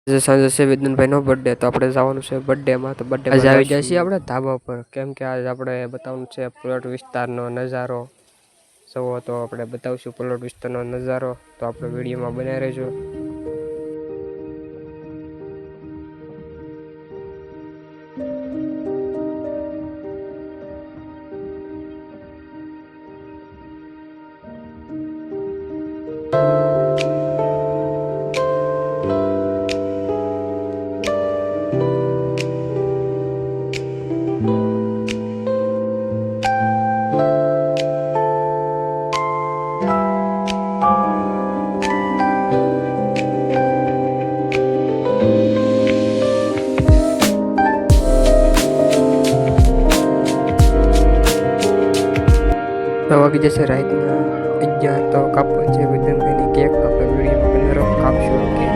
જે સાંજે છે વેદનભાઈનો બર્થડે, તો આપણે જવાનું છે બર્થડેમાં. તો બર્થડે આજે આવી જાય છે આપણે ધાબા પર, કેમ કે આજે આપણે બતાવવાનું છે પ્લોટ વિસ્તારનો નજારો. સૌ તો આપણે બતાવશું પ્લોટ વિસ્તારનો નજારો, તો આપણે વિડીયોમાં બનાવી રહેજો. તો વાગી જશે રાતના 11, તો કાપવા છે વેદનભાઈની કેક. આપણે વિડીયોમાં બનારો કાપશું કેક.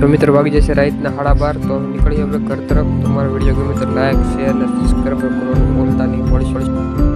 તો મિત્રો વાગી જશે રાતના 12:30, તો નીકળીએ આપણે ઘર તરફ. તમારો વિડીયો ગમે તો લાઈક, શેર અને સબસ્ક્રાઈબ કરવાનું ભૂલતા નહીં.